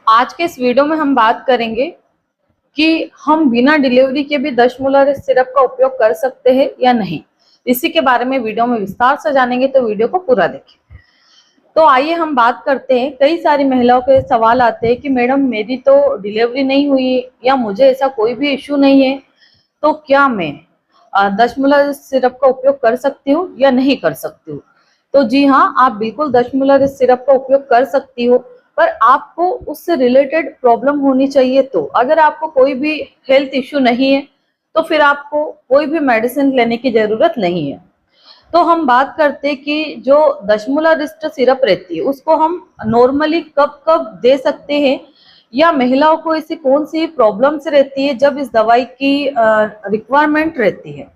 आज के इस वीडियो में हम बात करेंगे कि हम बिना डिलीवरी के भी दशमूलर सिरप का उपयोग कर सकते हैं या नहीं। इसी के बारे में वीडियो में विस्तार से जानेंगे, तो वीडियो को पूरा देखें। तो आइए हम बात करते हैं। कई सारी महिलाओं के सवाल आते हैं कि मैडम मेरी तो डिलीवरी नहीं हुई या मुझे ऐसा कोई भी इश्यू नहीं है, तो क्या मैं दशमूलर सिरप का उपयोग कर सकती हूँ या नहीं कर सकती हूँ। तो जी हाँ, आप बिल्कुल दशमूलर सिरप का उपयोग कर सकती हो, पर आपको उससे रिलेटेड प्रॉब्लम होनी चाहिए। तो अगर आपको कोई भी हेल्थ इश्यू नहीं है तो फिर आपको कोई भी मेडिसिन लेने की जरूरत नहीं है। तो हम बात करते हैं कि जो दशमूलर सिरप रहती है उसको हम नॉर्मली कब कब दे सकते हैं, या महिलाओं को ऐसी कौन सी प्रॉब्लम्स रहती है जब इस दवाई की रिक्वायरमेंट रहती है।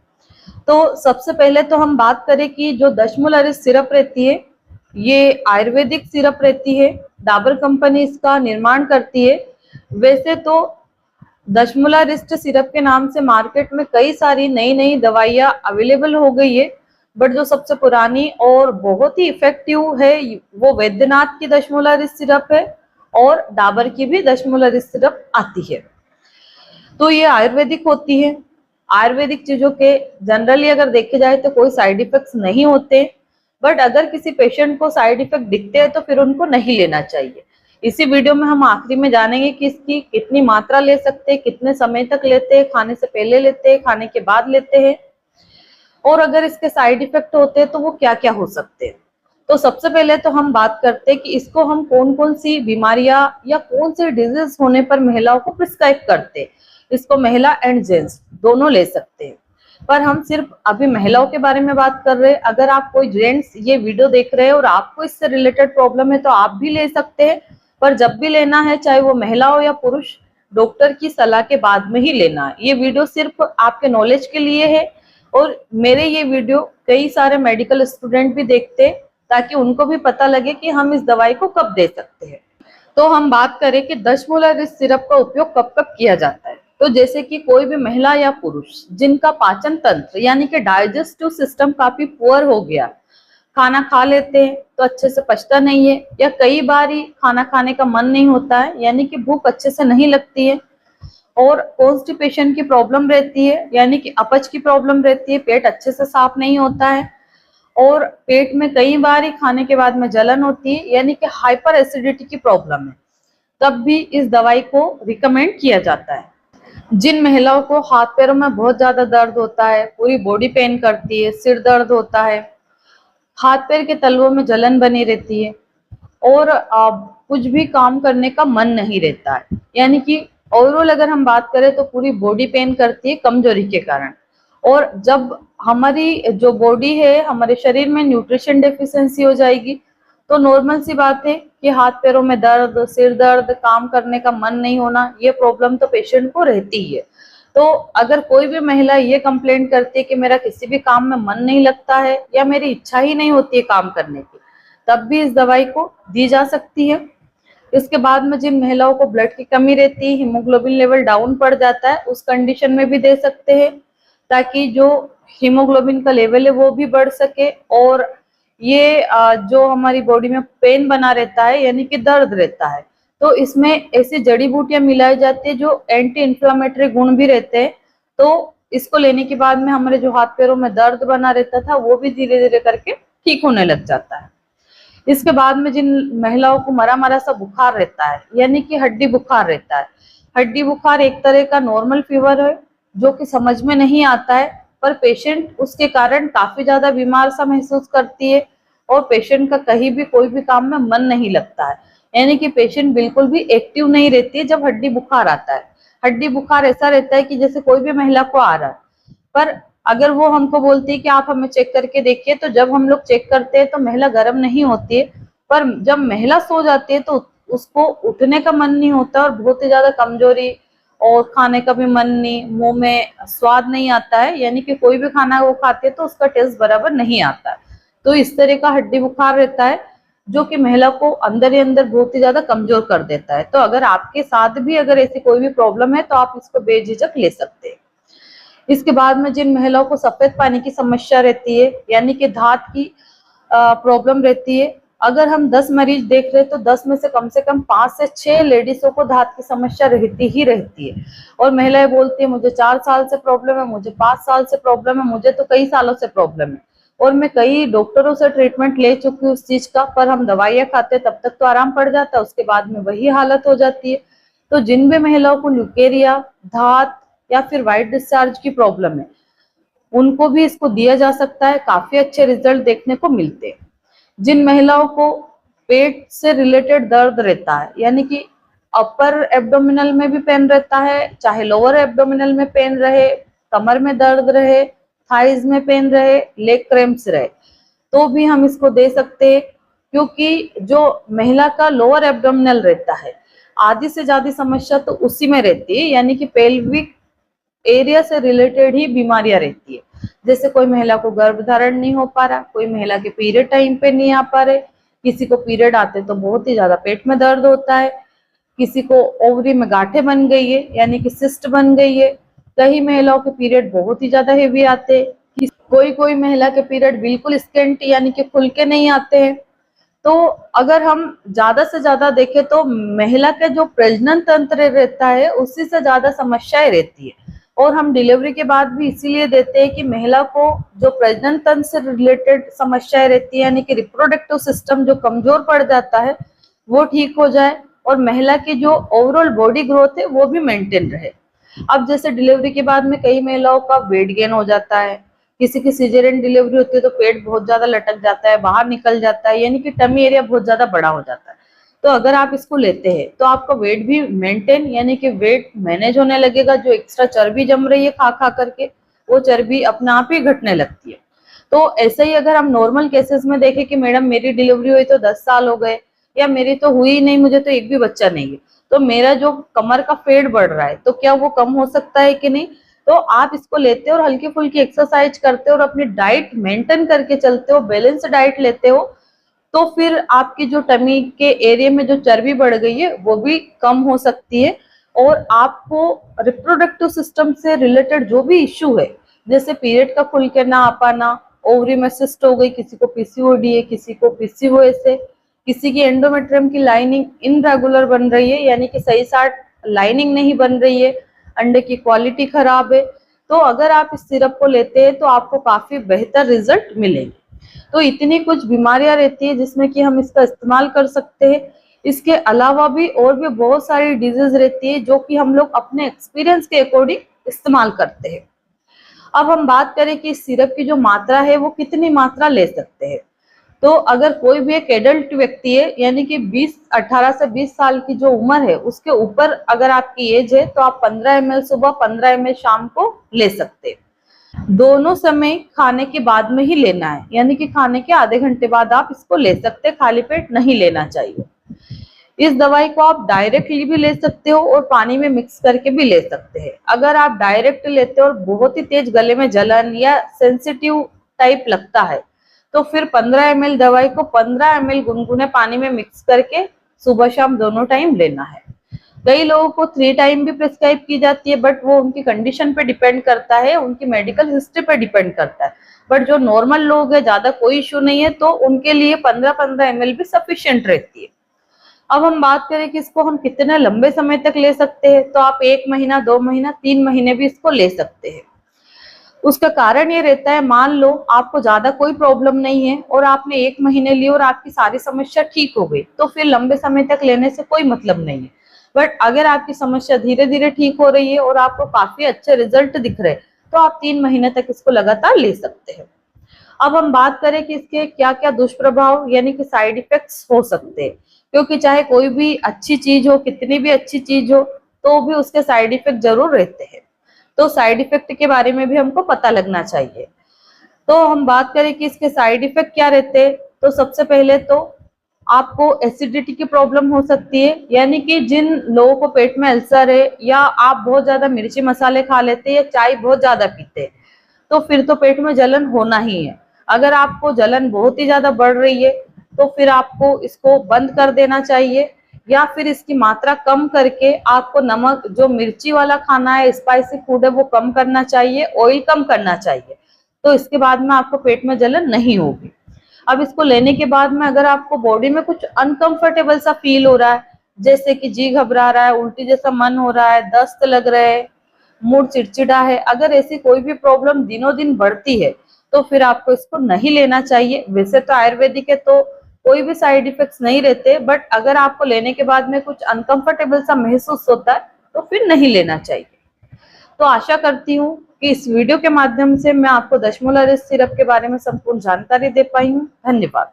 तो सबसे पहले तो हम बात करें कि जो दशमूलर सिरप रहती है ये आयुर्वेदिक सिरप रहती है। डाबर कंपनी इसका निर्माण करती है। वैसे तो दशमूलर सिरप के नाम से मार्केट में कई सारी नई नई दवाइयां अवेलेबल हो गई है, बट जो सबसे पुरानी और बहुत ही इफेक्टिव है वो वैद्यनाथ की दशमूलर सिरप है, और डाबर की भी दशमूलर सिरप आती है। तो ये आयुर्वेदिक होती है। आयुर्वेदिक चीजों के जनरली अगर देखे जाए तो कोई साइड इफेक्ट्स नहीं होते, बट अगर किसी पेशेंट को साइड इफेक्ट दिखते हैं तो फिर उनको नहीं लेना चाहिए। इसी वीडियो में हम आखिरी में जानेंगे कि इसकी कितनी मात्रा ले सकते हैं, कितने समय तक लेते हैं, खाने से पहले लेते हैं, खाने के बाद लेते हैं, और अगर इसके साइड इफेक्ट होते हैं तो वो क्या क्या हो सकते हैं। तो सबसे पहले तो हम बात करते हैं कि इसको हम कौन कौन सी बीमारियां या कौन सी डिजीज होने पर महिलाओं को प्रिस्क्राइब करते हैं। इसको महिला एंड जेंट्स दोनों ले सकते हैं, पर हम सिर्फ अभी महिलाओं के बारे में बात कर रहे हैं। अगर आप कोई जेंट्स ये वीडियो देख रहे हैं और आपको इससे रिलेटेड प्रॉब्लम है तो आप भी ले सकते हैं, पर जब भी लेना है चाहे वो महिला हो या पुरुष, डॉक्टर की सलाह के बाद में ही लेना है। ये वीडियो सिर्फ आपके नॉलेज के लिए है, और मेरे ये वीडियो कई सारे मेडिकल स्टूडेंट भी देखते हैं ताकि उनको भी पता लगे कि हम इस दवाई को कब दे सकते हैं। तो हम बात करें कि दशमूलर सिरप का उपयोग कब कब किया जाता है। तो जैसे कि कोई भी महिला या पुरुष जिनका पाचन तंत्र यानी कि डाइजेस्टिव सिस्टम काफी पुअर हो गया, खाना खा लेते हैं तो अच्छे से पचता नहीं है, या कई बार ही खाना खाने का मन नहीं होता है यानी कि भूख अच्छे से नहीं लगती है, और कॉन्स्टिपेशन की प्रॉब्लम रहती है यानी कि अपच की प्रॉब्लम रहती है, पेट अच्छे से साफ नहीं होता है, और पेट में कई बार ही खाने के बाद में जलन होती है यानी कि हाइपर एसिडिटी की प्रॉब्लम है, तब भी इस दवाई को रिकमेंड किया जाता है। जिन महिलाओं को हाथ पैरों में बहुत ज्यादा दर्द होता है, पूरी बॉडी पेन करती है, सिर दर्द होता है, हाथ पैर के तलवों में जलन बनी रहती है, और कुछ भी काम करने का मन नहीं रहता है, यानी कि ओवरऑल अगर हम बात करें तो पूरी बॉडी पेन करती है कमजोरी के कारण। और जब हमारी जो बॉडी है, हमारे शरीर में न्यूट्रिशन डेफिशिएंसी हो जाएगी तो नॉर्मल सी बात है कि हाथ पैरों में दर्द, सिर दर्द, काम करने का मन नहीं होना, ये प्रॉब्लम तो पेशेंट को रहती ही है। तो अगर कोई भी महिला ये कंप्लेंट करती है कि मेरा किसी भी काम में मन नहीं लगता है या मेरी इच्छा ही नहीं होती है काम करने की, तब भी इस दवाई को दी जा सकती है। इसके बाद में जिन महिलाओं को ब्लड की कमी रहती है, हीमोग्लोबिन लेवल डाउन पड़ जाता है, उस कंडीशन में भी दे सकते हैं ताकि जो हीमोग्लोबिन का लेवल है वो भी बढ़ सके, और ये जो हमारी बॉडी में पेन बना रहता है यानी कि दर्द रहता है, तो इसमें ऐसी जड़ी बूटियां मिलाई जाती है जो एंटी इंफ्लेमेटरी गुण भी रहते हैं। तो इसको लेने के बाद में हमारे जो हाथ पैरों में दर्द बना रहता था वो भी धीरे धीरे करके ठीक होने लग जाता है। इसके बाद में जिन महिलाओं को मरा मरा सा बुखार रहता है यानी कि हड्डी बुखार रहता है, हड्डी बुखार एक तरह का नॉर्मल फीवर है जो कि समझ में नहीं आता है, पर पेशेंट उसके कारण काफी ज्यादा बीमार सा महसूस करती है, और पेशेंट का कहीं भी कोई भी काम में मन नहीं लगता है, यानी कि पेशेंट बिल्कुल भी एक्टिव नहीं रहती है जब हड्डी बुखार आता है। हड्डी बुखार ऐसा रहता है कि जैसे कोई भी महिला को आ रहा है, पर अगर वो हमको बोलती है कि आप हमें चेक करके देखिए, तो जब हम लोग चेक करते हैं तो महिला गर्म नहीं होती है, पर जब महिला सो जाती है तो उसको उठने का मन नहीं होता और बहुत ही ज्यादा कमजोरी, और खाने का भी मन नहीं, मुंह में स्वाद नहीं आता है, यानी कि कोई भी खाना वो खाती है तो उसका टेस्ट बराबर नहीं आता है। तो इस तरह का हड्डी बुखार रहता है जो कि महिला को अंदर ही अंदर बहुत ही ज्यादा कमजोर कर देता है। तो अगर आपके साथ भी अगर ऐसी कोई भी प्रॉब्लम है तो आप इसको बेझिझक ले सकते हैं। इसके बाद में जिन महिलाओं को सफेद पानी की समस्या रहती है यानी कि धात की प्रॉब्लम रहती है, अगर हम 10 मरीज देख रहे हैं तो 10 में से कम 5 से 6 लेडीजों को दांत की समस्या रहती ही रहती है। और महिलाएं बोलती है मुझे 4 साल से प्रॉब्लम है, मुझे 5 साल से प्रॉब्लम है, मुझे तो कई सालों से प्रॉब्लम है और मैं कई डॉक्टरों से ट्रीटमेंट ले चुकी हूँ उस चीज का, पर हम दवाइयां खाते हैं तब तक तो आराम पड़ जाता है, उसके बाद में वही हालत हो जाती है। तो जिन भी महिलाओं को ल्यूकेरिया, धात या फिर व्हाइट डिस्चार्ज की प्रॉब्लम है, उनको भी इसको दिया जा सकता है, काफी अच्छे रिजल्ट देखने को मिलते हैं। जिन महिलाओं को पेट से रिलेटेड दर्द रहता है, यानी कि अपर एब्डोमिनल में भी पेन रहता है, चाहे लोअर एब्डोमिनल में पेन रहे, कमर में दर्द रहे, थाइज में पेन रहे, लेग क्रैम्प्स रहे, तो भी हम इसको दे सकते हैं। क्योंकि जो महिला का लोअर एब्डोमिनल रहता है, आधी से ज्यादा समस्या तो उसी में रहती है, यानी कि पेल्विक एरिया से रिलेटेड ही बीमारियां रहती है। जैसे कोई महिला को गर्भधारण नहीं हो पा रहा, कोई महिला के पीरियड टाइम पे नहीं आ पा रहे, किसी को पीरियड आते तो बहुत ही ज्यादा पेट में दर्द होता है, किसी को ओवरी में गांठें बन गई है यानी कि सिस्ट बन गई है, कई महिलाओं के पीरियड बहुत ही ज्यादा हेवी आते हैं, कोई कोई महिला के पीरियड बिल्कुल स्केंट यानी कि खुल के नहीं आते हैं। तो अगर हम ज्यादा से ज्यादा देखें तो महिला के जो प्रजनन तंत्र रहता है उसी से ज्यादा समस्याएं रहती है। और हम डिलीवरी के बाद भी इसीलिए देते हैं कि महिला को जो प्रजनन तंत्र से रिलेटेड समस्याएं रहती है, यानी कि रिप्रोडक्टिव सिस्टम जो कमजोर पड़ जाता है वो ठीक हो जाए और महिला की जो ओवरऑल बॉडी ग्रोथ है वो भी मेंटेन रहे। अब जैसे डिलीवरी के बाद में कई महिलाओं का वेट गेन हो जाता है, किसी की सिजेरियन डिलीवरी होती है तो पेट बहुत ज्यादा लटक जाता है, बाहर निकल जाता है, यानी कि टमी एरिया बहुत ज्यादा बड़ा हो जाता है। तो अगर आप इसको लेते हैं तो आपका वेट भी मेंटेन यानी कि वेट मैनेज होने लगेगा, जो एक्स्ट्रा चर्बी जम रही है खा खा करके वो चर्बी अपने आप ही घटने लगती है। तो ऐसे ही अगर हम नॉर्मल केसेस में देखें कि मैडम मेरी डिलीवरी हुई तो 10 साल हो गए या मेरी तो हुई नहीं, मुझे तो एक भी बच्चा नहीं है, तो मेरा जो कमर का फेट बढ़ रहा है तो क्या वो कम हो सकता है कि नहीं? तो आप इसको लेते हो और हल्की फुल्की एक्सरसाइज करते हो और अपनी डाइट मेंटेन करके चलते हो, बैलेंस डाइट लेते हो, तो फिर आपकी जो टमी के एरिया में जो चर्बी बढ़ गई है वो भी कम हो सकती है। और आपको रिप्रोडक्टिव सिस्टम से रिलेटेड जो भी इश्यू है, जैसे पीरियड का खुल के ना आ पाना, ओवरी में सिस्ट हो गई, किसी को पीसीओडी है, किसी को पीसीओएस है, किसी की एंडोमेट्रियम की लाइनिंग इनरेगुलर बन रही है यानी कि सही साथ लाइनिंग नहीं बन रही है, अंडे की क्वालिटी खराब है, तो अगर आप इस सिरप को लेते हैं तो आपको काफी बेहतर रिजल्ट मिलेंगे। तो इतनी कुछ बीमारियां रहती है जिसमें कि हम इसका इस्तेमाल कर सकते हैं। इसके अलावा भी और भी बहुत सारी डिजीज रहती है जो कि हम लोग अपने एक्सपीरियंस के अकॉर्डिंग इस्तेमाल करते हैं। अब हम बात करें कि सिरप की जो मात्रा है वो कितनी मात्रा ले सकते हैं। तो अगर कोई भी एक एडल्ट व्यक्ति है यानी कि 18 से 20 साल की जो उम्र है उसके ऊपर अगर आपकी एज है तो आप 15 ml सुबह 15 ml शाम को ले सकते हैं। दोनों समय खाने के बाद में ही लेना है, यानी कि खाने के आधे घंटे बाद आप इसको ले सकते हैं, खाली पेट नहीं लेना चाहिए। इस दवाई को आप डायरेक्टली भी ले सकते हो और पानी में मिक्स करके भी ले सकते हैं। अगर आप डायरेक्ट लेते हो और बहुत ही तेज गले में जलन या सेंसिटिव टाइप लगता है तो फिर 15 ml दवाई को 15 ml गुनगुने पानी में मिक्स करके सुबह शाम दोनों टाइम लेना है। कई लोगों को 3 टाइम भी प्रिस्क्राइब की जाती है, बट वो उनकी कंडीशन पे डिपेंड करता है, उनकी मेडिकल हिस्ट्री पे डिपेंड करता है। बट जो नॉर्मल लोग है, ज्यादा कोई इश्यू नहीं है, तो उनके लिए 15-15 ml भी सफिशिएंट रहती है। अब हम बात करें कि इसको हम कितने लंबे समय तक ले सकते हैं, तो आप 1 महीना, 2 महीना, 3 महीने भी इसको ले सकते हैं। उसका कारण ये रहता है, मान लो आपको ज्यादा कोई प्रॉब्लम नहीं है और आपने 1 महीने ली और आपकी सारी समस्या ठीक हो गई, तो फिर लंबे समय तक लेने से कोई मतलब नहीं है। बट अगर आपकी समस्या धीरे धीरे ठीक हो रही है और आपको काफी अच्छे रिजल्ट दिख रहे हैं तो आप 3 महीने तक इसको लगातार ले सकते हैं। अब हम बात करें कि इसके क्या क्या दुष्प्रभाव यानी कि साइड इफेक्ट्स हो सकते हैं, क्योंकि चाहे कोई भी अच्छी चीज हो, कितनी भी अच्छी चीज हो, तो भी उसके साइड इफेक्ट जरूर रहते हैं। तो साइड इफेक्ट के बारे में भी हमको पता लगना चाहिए। तो हम बात करें कि इसके साइड इफेक्ट क्या रहते हैं, तो सबसे पहले तो आपको एसिडिटी की प्रॉब्लम हो सकती है, यानी कि जिन लोगों को पेट में अल्सर है या आप बहुत ज्यादा मिर्ची मसाले खा लेते हैं या चाय बहुत ज्यादा पीते हैं, तो फिर तो पेट में जलन होना ही है। अगर आपको जलन बहुत ही ज्यादा बढ़ रही है तो फिर आपको इसको बंद कर देना चाहिए, या फिर इसकी मात्रा कम करके आपको नमक, जो मिर्ची वाला खाना है, स्पाइसी फूड है, वो कम करना चाहिए, ऑयल कम करना चाहिए, तो इसके बाद में आपको पेट में जलन नहीं होगी। अब इसको लेने के बाद में अगर आपको बॉडी में कुछ अनकंफर्टेबल सा फील हो रहा है, जैसे कि जी घबरा रहा है, उल्टी जैसा मन हो रहा है, दस्त लग रहे है, मूड चिड़चिड़ा है, अगर ऐसी कोई भी प्रॉब्लम दिनों दिन बढ़ती है तो फिर आपको इसको नहीं लेना चाहिए। वैसे तो आयुर्वेदिक है तो कोई भी साइड इफेक्ट्स नहीं रहते, बट अगर आपको लेने के बाद में कुछ अनकंफर्टेबल सा महसूस होता है तो फिर नहीं लेना चाहिए। तो आशा करती हूँ कि इस वीडियो के माध्यम से मैं आपको दशमूला सिरप के बारे में संपूर्ण जानकारी दे पाई हूँ। धन्यवाद।